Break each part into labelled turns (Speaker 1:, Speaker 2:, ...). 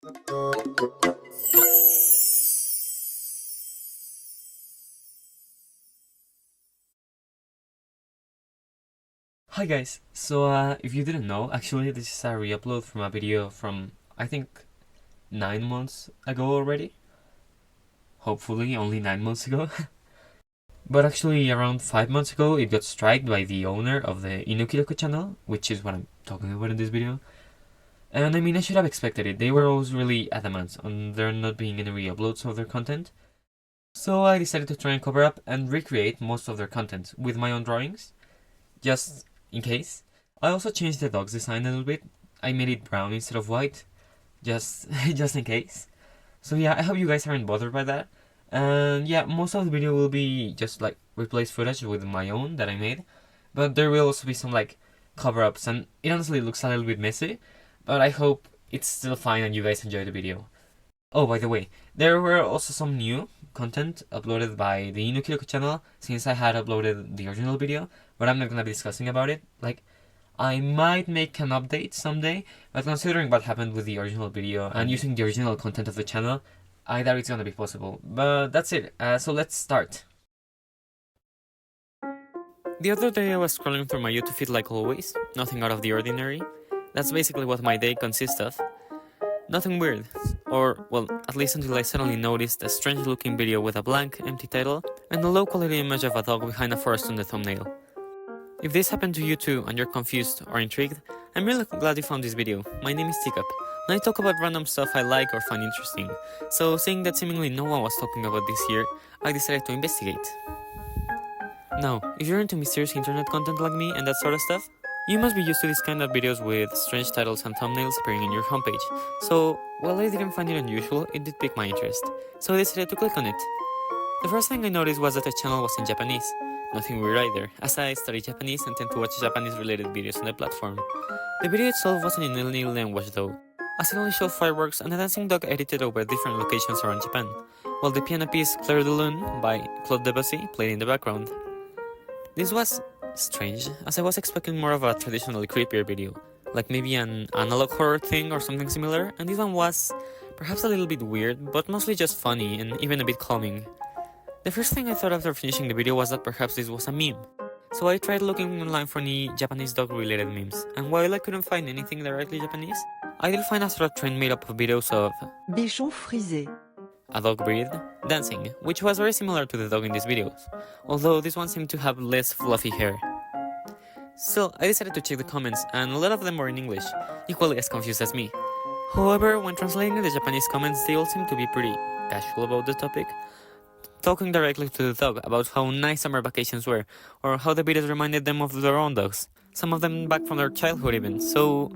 Speaker 1: Hi guys, so if you didn't know, actually this is a re-upload from a video from, I think, 9 months ago already. Hopefully only 9 months ago. But actually around 5 months ago it got striked by the owner of the Inu Kiroku channel, which is what I'm talking about in this video. And I mean, I should have expected it. They were always really adamant on there not being any re-uploads of their content. So I decided to try and cover up and recreate most of their content with my own drawings, just in case. I also changed the dog's design a little bit. I made it brown instead of white, just in case. So yeah, I hope you guys aren't bothered by that. And yeah, most of the video will be just like replaced footage with my own that I made, but there will also be some like cover-ups, and it honestly looks a little bit messy, but I hope it's still fine and you guys enjoy the video. Oh, by the way, there were also some new content uploaded by the Inu Kiroku channel since I had uploaded the original video, but I'm not gonna be discussing about it. Like, I might make an update someday, but considering what happened with the original video and using the original content of the channel, I doubt it's gonna be possible. But that's it, so let's start. The other day I was scrolling through my YouTube feed like always, nothing out of the ordinary. That's basically what my day consists of. Nothing weird, or, well, at least until I suddenly noticed a strange looking video with a blank, empty title, and a low quality image of a dog behind a forest on the thumbnail. If this happened to you too and you're confused or intrigued, I'm really glad you found this video. My name is Teacup, and I talk about random stuff I like or find interesting, so seeing that seemingly no one was talking about this here, I decided to investigate. Now, if you're into mysterious internet content like me and that sort of stuff, you must be used to these kind of videos with strange titles and thumbnails appearing in your homepage, so while I didn't find it unusual, it did pique my interest, so I decided to click on it. The first thing I noticed was that the channel was in Japanese. Nothing weird either, as I study Japanese and tend to watch Japanese related videos on the platform. The video itself wasn't in any language though, as it only showed fireworks and a dancing dog edited over different locations around Japan, while the piano piece Clair de Lune by Claude Debussy played in the background. This was strange, as I was expecting more of a traditionally creepier video, like maybe an analog horror thing or something similar, and this one was perhaps a little bit weird, but mostly just funny and even a bit calming. The first thing I thought after finishing the video was that perhaps this was a meme, so I tried looking online for any Japanese dog related memes, and while I couldn't find anything directly Japanese, I did find a sort of trend made up of videos of
Speaker 2: Bichon frisé,
Speaker 1: a dog breed, dancing, which was very similar to the dog in these videos, although this one seemed to have less fluffy hair. Still, I decided to check the comments, and a lot of them were in English, equally as confused as me. However, when translating the Japanese comments, they all seemed to be pretty casual about the topic, talking directly to the dog about how nice summer vacations were, or how the videos reminded them of their own dogs, some of them back from their childhood even, so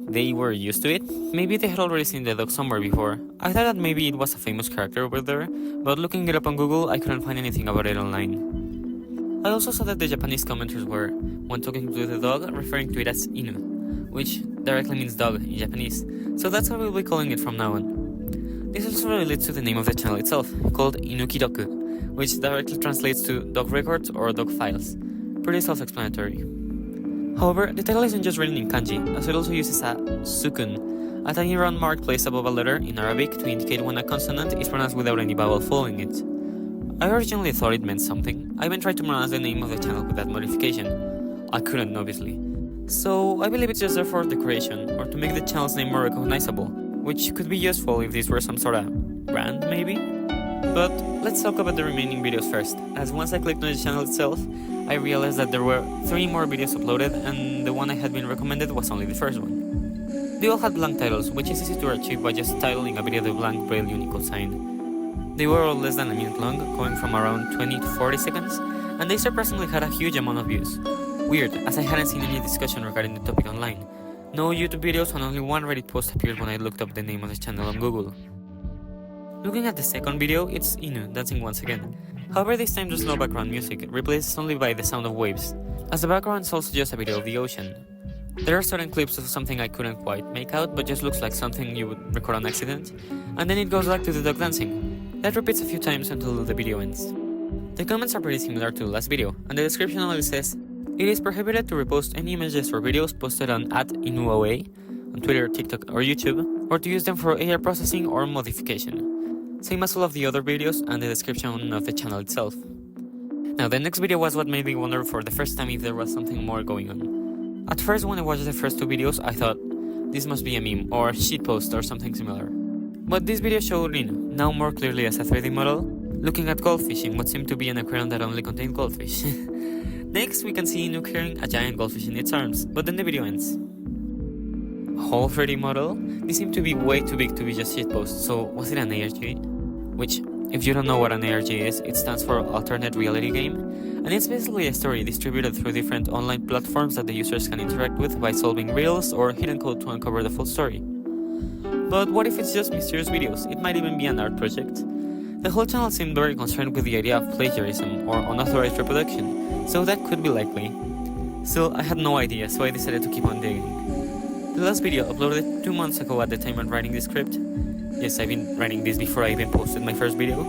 Speaker 1: they were used to it. Maybe they had already seen the dog somewhere before. I thought that maybe it was a famous character over there, but looking it up on Google, I couldn't find anything about it online. I also saw that the Japanese commenters were, when talking to the dog, referring to it as Inu, which directly means dog in Japanese, so that's how we'll be calling it from now on. This also relates to the name of the channel itself, called Inu Kiroku, which directly translates to dog records or dog files. Pretty self-explanatory. However, the title isn't just written in kanji, as it also uses a sukun, a tiny round mark placed above a letter in Arabic to indicate when a consonant is pronounced without any vowel following it. I originally thought it meant something. I even tried to pronounce the name of the channel with that modification. I couldn't, obviously. So I believe it's just there for decoration, or to make the channel's name more recognizable, which could be useful if this were some sort of brand, maybe? But let's talk about the remaining videos first, as once I clicked on the channel itself, I realized that there were 3 more videos uploaded, and the one I had been recommended was only the first one. They all had blank titles, which is easy to achieve by just titling a video with a blank Braille Unicode sign. They were all less than a minute long, going from around 20 to 40 seconds, and they surprisingly had a huge amount of views. Weird, as I hadn't seen any discussion regarding the topic online. No YouTube videos and only one Reddit post appeared when I looked up the name of the channel on Google. Looking at the second video, it's Inu dancing once again. However, this time there's no background music, replaced only by the sound of waves, as the background is also just a video of the ocean. There are certain clips of something I couldn't quite make out, but just looks like something you would record on accident, and then it goes back to the dog dancing. That repeats a few times until the video ends. The comments are pretty similar to the last video, and the description only says, "It is prohibited to repost any images or videos posted on @InuOA on Twitter, TikTok or YouTube, or to use them for AI processing or modification. Same as all of the other videos and the description of the channel itself. Now the next video was what made me wonder for the first time if there was something more going on. At first when I watched the first two videos I thought, this must be a meme or a shitpost or something similar. But this video showed Inu, now more clearly as a 3D model, looking at goldfish in what seemed to be an aquarium that only contained goldfish. Next we can see Inu carrying a giant goldfish in its arms, but then the video ends. A whole 3D model? This seemed to be way too big to be just shitpost, so was it an ARG? Which, if you don't know what an ARG is, it stands for Alternate Reality Game, and it's basically a story distributed through different online platforms that the users can interact with by solving riddles or hidden code to uncover the full story. But what if it's just mysterious videos? It might even be an art project. The whole channel seemed very concerned with the idea of plagiarism or unauthorized reproduction, so that could be likely. Still, I had no idea, so I decided to keep on digging. The last video, uploaded 2 months ago at the time of writing this script, yes, I've been writing this before I even posted my first video,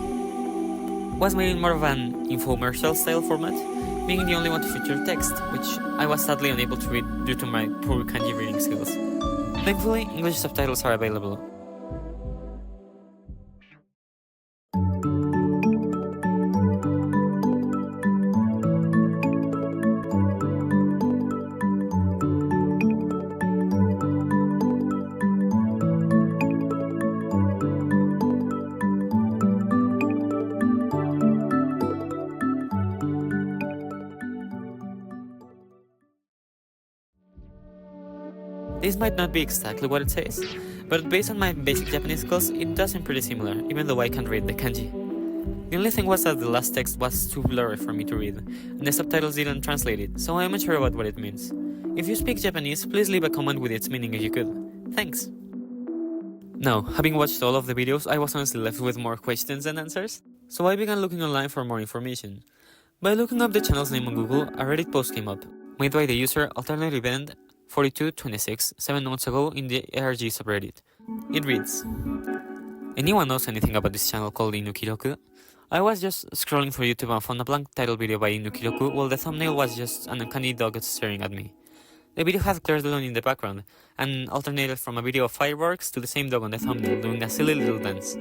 Speaker 1: was made in more of an infomercial style format, being the only one to feature text, which I was sadly unable to read due to my poor kanji reading skills. Thankfully, English subtitles are available. This might not be exactly what it says, but based on my basic Japanese skills, it does seem pretty similar, even though I can't read the kanji. The only thing was that the last text was too blurry for me to read, and the subtitles didn't translate it, so I'm unsure about what it means. If you speak Japanese, please leave a comment with its meaning if you could. Thanks! Now, having watched all of the videos, I was honestly left with more questions than answers, so I began looking online for more information. By looking up the channel's name on Google, a Reddit post came up, made by the user Alternative End 4226 7 months ago in the ARG subreddit. It reads, anyone knows anything about this channel called Inu Kiroku? I was just scrolling through YouTube and found a blank title video by Inu Kiroku while the thumbnail was just an uncanny dog staring at me. The video had Clair Lune in the background, and alternated from a video of fireworks to the same dog on the thumbnail doing a silly little dance.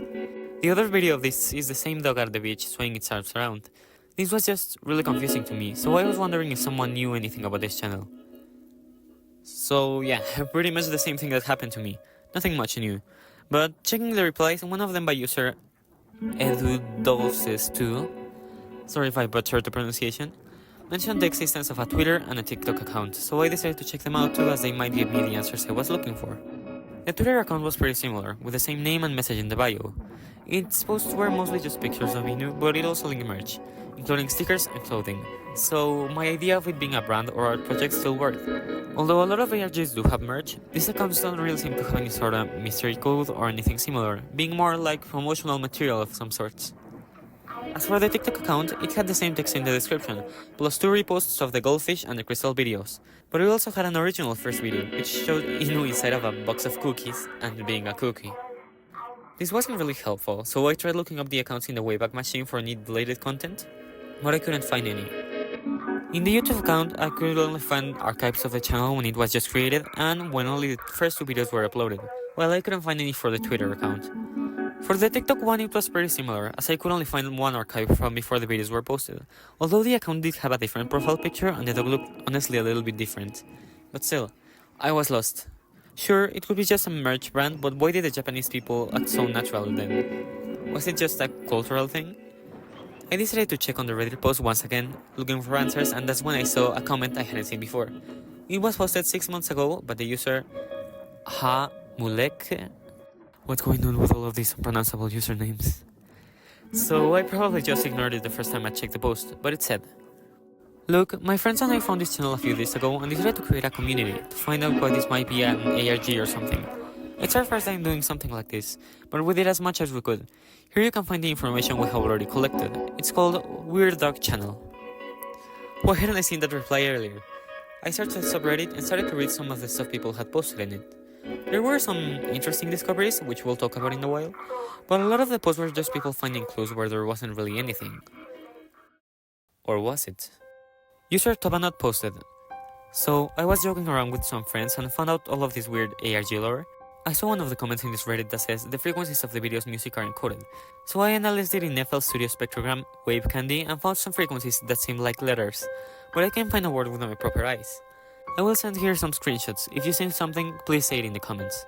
Speaker 1: The other video of this is the same dog at the beach swinging its arms around. This was just really confusing to me, so I was wondering if someone knew anything about this channel. So yeah, pretty much the same thing that happened to me. Nothing much new. But checking the replies, one of them by user edudoses2, sorry if I butchered the pronunciation, mentioned the existence of a Twitter and a TikTok account, so I decided to check them out too as they might give me the answers I was looking for. The Twitter account was pretty similar, with the same name and message in the bio. Its posts were mostly just pictures of Inu, but it also linked merch, including stickers and clothing, so my idea of it being a brand or art project still worked. Although a lot of ARGs do have merch, these accounts don't really seem to have any sort of mystery code or anything similar, being more like promotional material of some sorts. As for the TikTok account, it had the same text in the description, plus 2 reposts of the goldfish and the crystal videos, but it also had an original first video, which showed Inu inside of a box of cookies and being a cookie. This wasn't really helpful, so I tried looking up the accounts in the Wayback Machine for any deleted content, but I couldn't find any. In the YouTube account, I could only find archives of the channel when it was just created and when only the first 2 videos were uploaded, while I couldn't find any for the Twitter account. For the TikTok one, it was pretty similar, as I could only find one archive from before the videos were posted, although the account did have a different profile picture and the dog looked honestly a little bit different. But still, I was lost. Sure, it could be just a merch brand, but why did the Japanese people act so natural then? Was it just a cultural thing? I decided to check on the Reddit post once again, looking for answers, and that's when I saw a comment I hadn't seen before. It was posted 6 months ago by the user Mulek. What's going on with all of these unpronounceable usernames? So I probably just ignored it the first time I checked the post, but it said, look, my friends and I found this channel a few days ago and decided to create a community to find out why this might be an ARG or something. It's our first time doing something like this, but we did as much as we could. Here you can find the information we have already collected. It's called Weird Dog Channel. Why hadn't I seen that reply earlier? I searched the subreddit and started to read some of the stuff people had posted in it. There were some interesting discoveries, which we'll talk about in a while, but a lot of the posts were just people finding clues where there wasn't really anything. Or was it? User Tobanot posted, So I was joking around with some friends and found out all of this weird ARG lore. I saw one of the comments in this Reddit that says the frequencies of the video's music are encoded, so I analyzed it in FL Studio Spectrogram, Wave Candy, and found some frequencies that seemed like letters, but I can't find a word with my proper eyes. I will send here some screenshots. If you see something, please say it in the comments.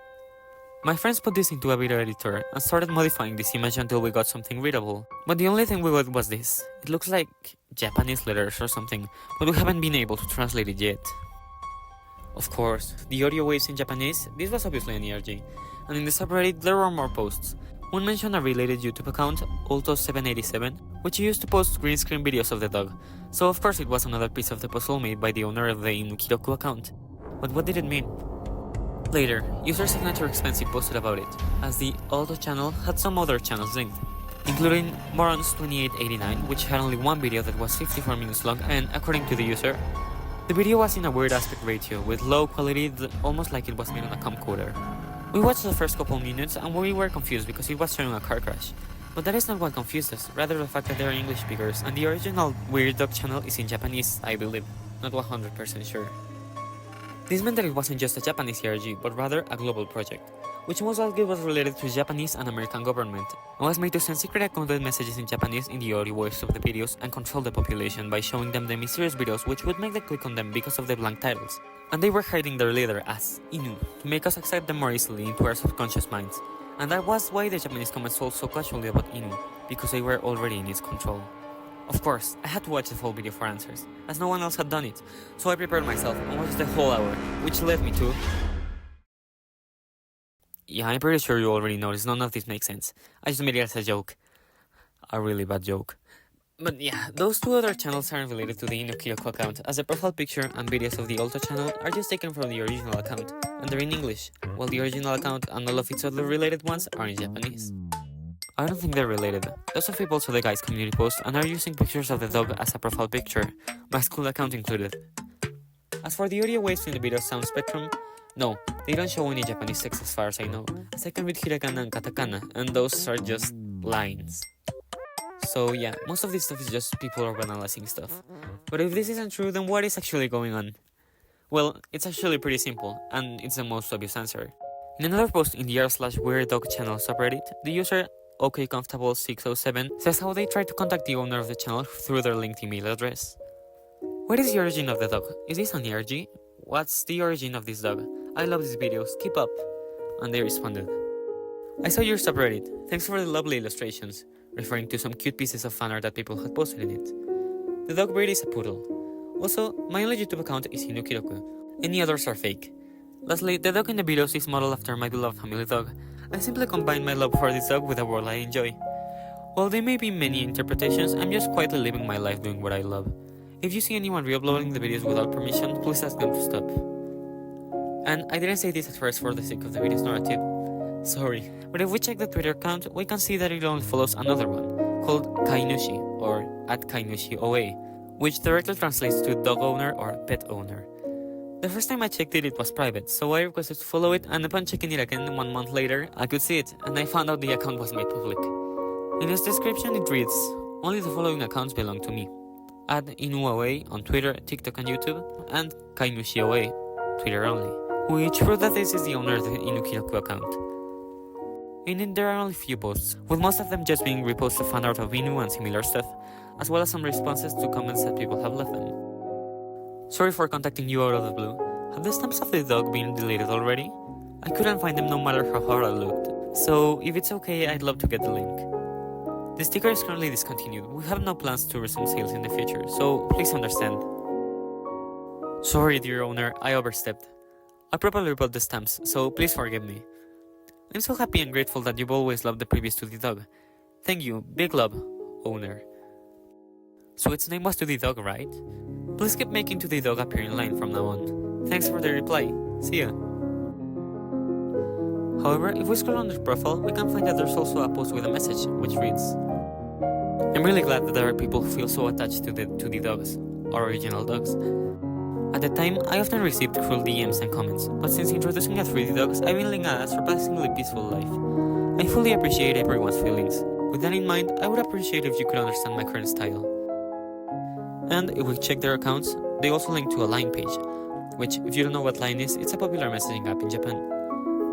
Speaker 1: My friends put this into a video editor and started modifying this image until we got something readable, but the only thing we got was this. It looks like Japanese letters or something, but we haven't been able to translate it yet. Of course, the audio waves in Japanese, this was obviously an ERG, and in the subreddit there were more posts. One mentioned a related YouTube account, Alto787, which used to post green screen videos of the dog, so of course it was another piece of the puzzle made by the owner of the Inu Kiroku account. But what did it mean? Later, user Signature Expensive posted about it, as the Alto channel had some other channels linked, including Morons2889, which had only one video that was 54 minutes long, and according to the user, the video was in a weird aspect ratio, with low quality, almost like it was made on a camcorder. We watched the first couple minutes and we were confused because it was showing a car crash. But that is not what confused us, rather the fact that they are English speakers, and the original Weird Dog channel is in Japanese, I believe, not 100% sure. This meant that it wasn't just a Japanese ERG, but rather a global project, which most likely was related to Japanese and American government, and was made to send secret encoded messages in Japanese in the audio waves of the videos and control the population by showing them the mysterious videos which would make them click on them because of the blank titles. And they were hiding their leader as Inu, to make us accept them more easily into our subconscious minds. And that was why the Japanese comments told so casually about Inu, because they were already in its control. Of course, I had to watch the full video for answers, as no one else had done it, so I prepared myself and watched the whole hour, which led me to... Yeah, I'm pretty sure you already noticed none of this makes sense. I just made it as a joke. A really bad joke. But yeah, those two other channels aren't related to the Inu Kiroku account, as the profile picture and videos of the Alto channel are just taken from the original account, and they're in English, while the original account and all of its other related ones are in Japanese. I don't think they're related. Lots of people saw the guy's community post and are using pictures of the dog as a profile picture, my school account included. As for the audio waves in the video sound spectrum, no, they don't show any Japanese text as far as I know, as I can read hiragana and katakana, and those are just lines. So yeah, most of this stuff is just people overanalyzing stuff. But if this isn't true, then what is actually going on? Well, it's actually pretty simple, and it's the most obvious answer. In another post in the r/weirdDog channel subreddit, the user OKComfortable607 says how they tried to contact the owner of the channel through their linked email address. What is the origin of the dog? Is this an ERG? What's the origin of this dog? I love these videos, keep up. And they responded, I saw your subreddit, thanks for the lovely illustrations, referring to some cute pieces of fan art that people had posted in it. The dog breed is a poodle. Also, my only YouTube account is Inu Kiroku. Any others are fake. Lastly, the dog in the videos is modeled after my beloved family dog. I simply combined my love for this dog with a world I enjoy. While there may be many interpretations, I'm just quietly living my life doing what I love. If you see anyone re-uploading the videos without permission, please ask them to stop. And I didn't say this at first for the sake of the video's narrative. Sorry, but if we check the Twitter account, we can see that it only follows another one, called Kainushi, or @KainushioA, which directly translates to dog owner or pet owner. The first time I checked it, it was private, so I requested to follow it, and upon checking it again 1 month later, I could see it, and I found out the account was made public. In its description it reads, only the following accounts belong to me. @InuAway on Twitter, TikTok and YouTube, and KainushioA, Twitter only, which prove that this is the owner of the Inu Kiroku account. In it there are only few posts, with most of them just being reposts of fan art of Inu and similar stuff, as well as some responses to comments that people have left them. Sorry for contacting you out of the blue. Have the stamps of the dog been deleted already? I couldn't find them no matter how hard I looked, so if it's okay, I'd love to get the link. The sticker is currently discontinued. We have no plans to resume sales in the future, so please understand. Sorry, dear owner, I overstepped. I probably bought the stamps, so please forgive me. I'm so happy and grateful that you've always loved the previous 2D dog. Thank you, big love, owner. So its name was 2D dog, right? Please keep making 2D dog appear in line from now on. Thanks for the reply. See ya. However, if we scroll on their profile, we can find that there's also a post with a message, which reads, I'm really glad that there are people who feel so attached to the dogs, or original dogs. At the time, I often received cruel DMs and comments, but since introducing a 3D dogs, I've been living a surprisingly peaceful life. I fully appreciate everyone's feelings. With that in mind, I would appreciate if you could understand my current style. And if we check their accounts, they also link to a line page, which, if you don't know what Line is, it's a popular messaging app in Japan.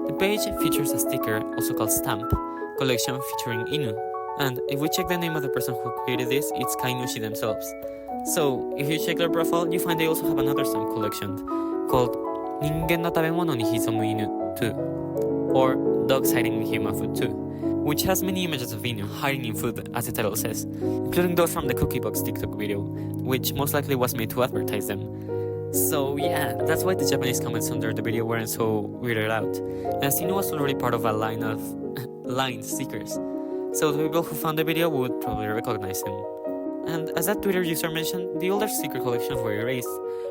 Speaker 1: The page features a sticker, also called stamp, collection featuring Inu, and if we check the name of the person who created this, it's Kainushi themselves. So, if you check their profile, you find they also have another stamp collection called Ningen no tabemono ni hizomu inu too, or dogs hiding in human food too, which has many images of Inu hiding in food, as the title says, including those from the Cookie Box TikTok video, which most likely was made to advertise them. So yeah, that's why the Japanese comments under the video weren't so weirded out, as Inu was already part of a line of line stickers, so the people who found the video would probably recognize him. And as that Twitter user mentioned, the older sticker collections were erased,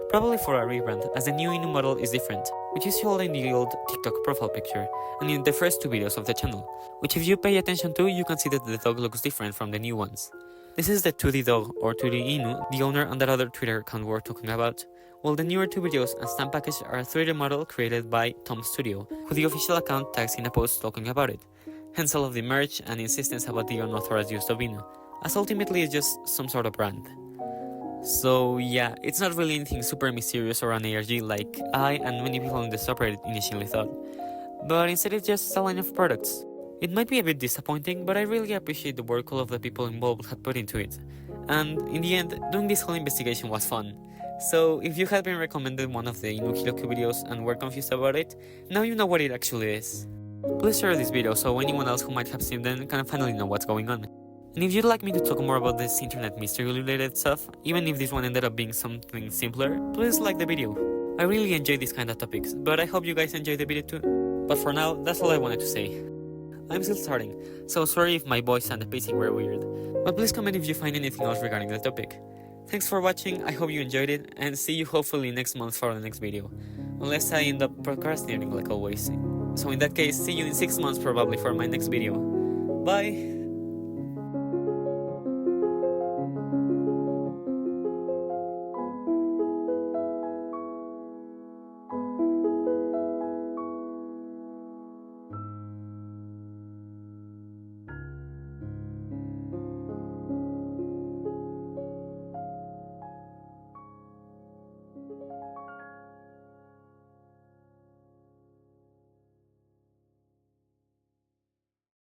Speaker 1: probably for a rebrand, as the new Inu model is different, which is shown in the old TikTok profile picture, and in the first 2 videos of the channel, which if you pay attention to, you can see that the dog looks different from the new ones. This is the 2D dog, or 2D Inu, the owner and that other Twitter account we're talking about, while the newer 2 videos and stamp package are a 3D model created by Tom Studio, who the official account tags in a post talking about it, hence all of the merch and insistence about the unauthorized use of Inu, as ultimately it's just some sort of brand. So yeah, it's not really anything super mysterious or an ARG like I and many people in the subreddit initially thought, but instead it's just a line of products. It might be a bit disappointing, but I really appreciate the work all of the people involved had put into it, and in the end, doing this whole investigation was fun. So if you had been recommended one of the Inu Kiroku videos and were confused about it, now you know what it actually is. Please share this video so anyone else who might have seen them can finally know what's going on. And if you'd like me to talk more about this internet mystery related stuff, even if this one ended up being something simpler, please like the video. I really enjoy these kind of topics, but I hope you guys enjoy the video too. But for now, that's all I wanted to say. I'm still starting, so sorry if my voice and the pacing were weird, but please comment if you find anything else regarding the topic. Thanks for watching, I hope you enjoyed it, and see you hopefully next month for the next video. Unless I end up procrastinating like always. So in that case, see you in 6 months probably for my next video. Bye!